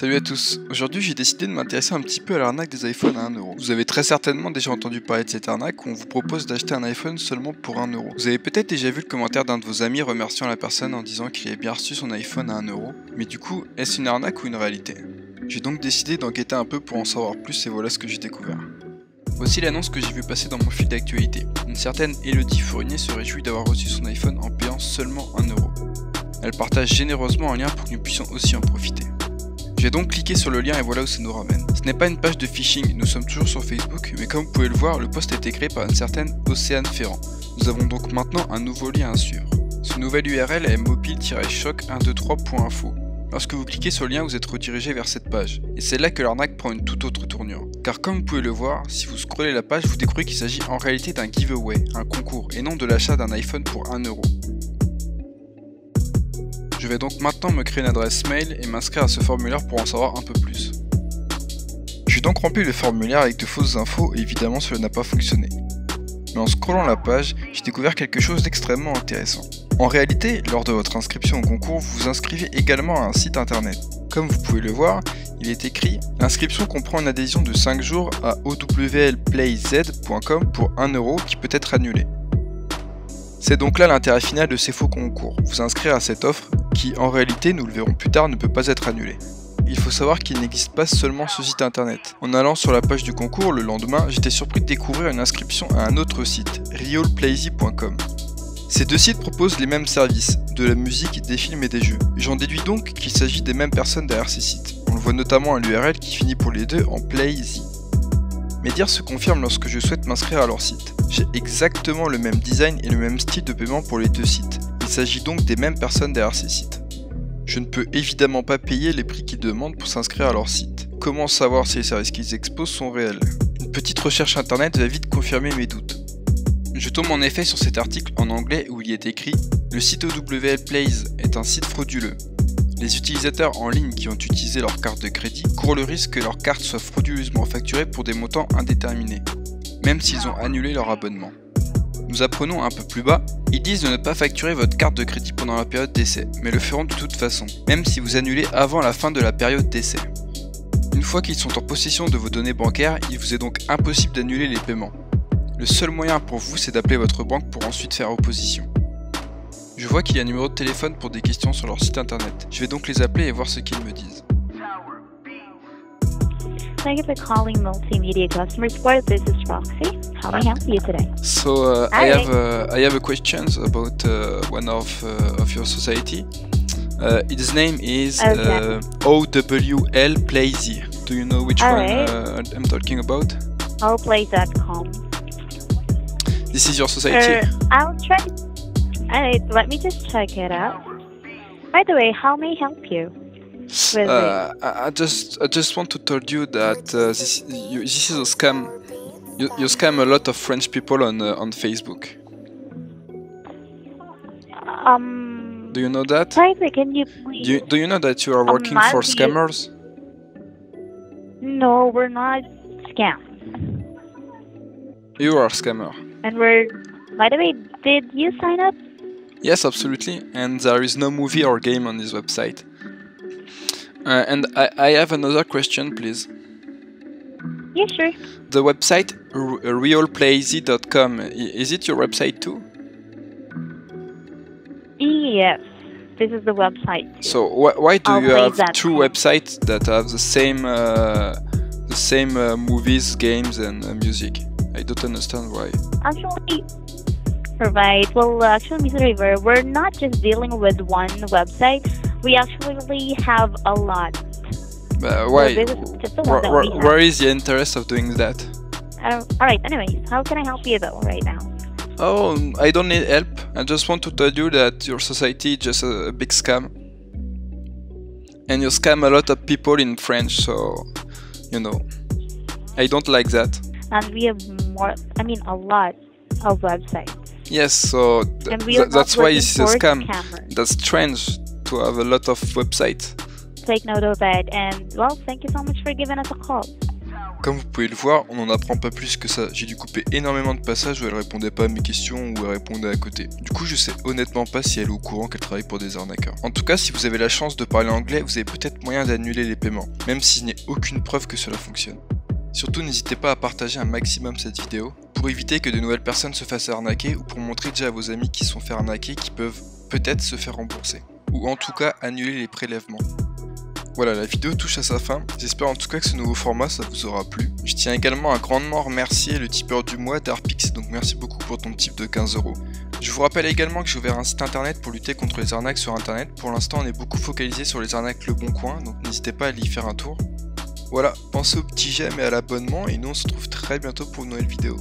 Salut à tous, aujourd'hui j'ai décidé de m'intéresser un petit peu à l'arnaque des iPhones à 1€. Vous avez très certainement déjà entendu parler de cette arnaque où on vous propose d'acheter un iPhone seulement pour 1€. Vous avez peut-être déjà vu le commentaire d'un de vos amis remerciant la personne en disant qu'il avait bien reçu son iPhone à 1€, mais du coup, est-ce une arnaque ou une réalité? J'ai donc décidé d'enquêter un peu pour en savoir plus et voilà ce que j'ai découvert. Voici l'annonce que j'ai vu passer dans mon fil d'actualité. Une certaine Elodie Fournier se réjouit d'avoir reçu son iPhone en payant seulement 1€. Elle partage généreusement un lien pour que nous puissions aussi en profiter. J'ai donc cliqué sur le lien et voilà où ça nous ramène. Ce n'est pas une page de phishing, nous sommes toujours sur Facebook, mais comme vous pouvez le voir, le post a été créé par une certaine Océane Ferrand. Nous avons donc maintenant un nouveau lien à suivre. Ce nouvel URL est mobile-choc123.info. Lorsque vous cliquez sur le lien, vous êtes redirigé vers cette page. Et c'est là que l'arnaque prend une toute autre tournure. Car comme vous pouvez le voir, si vous scrollez la page, vous découvrez qu'il s'agit en réalité d'un giveaway, un concours, et non de l'achat d'un iPhone pour 1€. Je vais donc maintenant me créer une adresse mail et m'inscrire à ce formulaire pour en savoir un peu plus. J'ai donc rempli le formulaire avec de fausses infos et évidemment cela n'a pas fonctionné. Mais en scrollant la page, j'ai découvert quelque chose d'extrêmement intéressant. En réalité, lors de votre inscription au concours, vous vous inscrivez également à un site internet. Comme vous pouvez le voir, il est écrit « L'inscription comprend une adhésion de 5 jours à owlplayz.com pour 1€ qui peut être annulée. » C'est donc là l'intérêt final de ces faux concours, vous inscrire à cette offre qui, en réalité, nous le verrons plus tard, ne peut pas être annulée. Il faut savoir qu'il n'existe pas seulement ce site internet. En allant sur la page du concours le lendemain, j'étais surpris de découvrir une inscription à un autre site, realplayz.com. Ces deux sites proposent les mêmes services, de la musique, des films et des jeux. J'en déduis donc qu'il s'agit des mêmes personnes derrière ces sites. On le voit notamment à l'URL qui finit pour les deux en Playz. Mes dires se confirment lorsque je souhaite m'inscrire à leur site. J'ai exactement le même design et le même style de paiement pour les deux sites. Il s'agit donc des mêmes personnes derrière ces sites. Je ne peux évidemment pas payer les prix qu'ils demandent pour s'inscrire à leur site. Comment savoir si les services qu'ils exposent sont réels? Une petite recherche internet va vite confirmer mes doutes. Je tombe en effet sur cet article en anglais où il est écrit « Le site owlplayz est un site frauduleux. Les utilisateurs en ligne qui ont utilisé leur carte de crédit courent le risque que leur carte soit frauduleusement facturée pour des montants indéterminés, même s'ils ont annulé leur abonnement. » Nous apprenons un peu plus bas, ils disent de ne pas facturer votre carte de crédit pendant la période d'essai, mais le feront de toute façon, même si vous annulez avant la fin de la période d'essai. Une fois qu'ils sont en possession de vos données bancaires, il vous est donc impossible d'annuler les paiements. Le seul moyen pour vous, c'est d'appeler votre banque pour ensuite faire opposition. Je vois qu'il y a un numéro de téléphone pour des questions sur leur site internet. Je vais donc les appeler et voir ce qu'ils me disent. Thank you for calling Multimedia Customer Support. This is Roxy. How may I help you today? So I have a question about one of your society. Its name is owlplayz. Do you know which one I'm talking about? Owlplayz.com. This is your society? I'll try. Alright, let me just check it out. By the way, how may I help you? I just want to tell you that this is a scam. You scam a lot of French people on Facebook. Do you know that? Private, can you please? Do you know that you are working for scammers? No, we're not scam. You are a scammer. And we're. By the way, did you sign up? Yes, absolutely. And there is no movie or game on this website. And I have another question, please. Yeah, sure. The website realplayz.com, is it your website too? Yes, this is the website. So why do you have two Owlplayz.com. websites that have the same movies, games, and music? I don't understand why. Actually, right. Well, actually, Mr. River, we're not just dealing with one website. We actually have a lot. Why? So this is just the one that we have. Where is the interest of doing that? Alright, anyways, how can I help you though right now? Oh, I don't need help. I just want to tell you that your society is just a big scam. And you scam a lot of people in French, so, you know, I don't like that. And we have a lot of websites. Yes, so that's why it's a scam. Scammers. That's strange to have a lot of websites. Take note of that, and well, thank you so much for giving us a call. Comme vous pouvez le voir, on n'en apprend pas plus que ça. J'ai dû couper énormément de passages où elle répondait pas à mes questions ou elle répondait à côté. Du coup, je sais honnêtement pas si elle est au courant qu'elle travaille pour des arnaqueurs. En tout cas, si vous avez la chance de parler anglais, vous avez peut-être moyen d'annuler les paiements, même si je n'ai aucune preuve que cela fonctionne. Surtout, n'hésitez pas à partager un maximum cette vidéo pour éviter que de nouvelles personnes se fassent arnaquer ou pour montrer déjà à vos amis qui se sont fait arnaquer qui peuvent peut-être se faire rembourser. Ou en tout cas, annuler les prélèvements. Voilà, la vidéo touche à sa fin, j'espère en tout cas que ce nouveau format ça vous aura plu. Je tiens également à grandement remercier le tipeur du mois Darpix, donc merci beaucoup pour ton tip de 15 €. Je vous rappelle également que j'ai ouvert un site internet pour lutter contre les arnaques sur internet. Pour l'instant on est beaucoup focalisé sur les arnaques Le Bon Coin, donc n'hésitez pas à y faire un tour. Voilà, pensez au petit j'aime et à l'abonnement et nous on se retrouve très bientôt pour une nouvelle vidéo.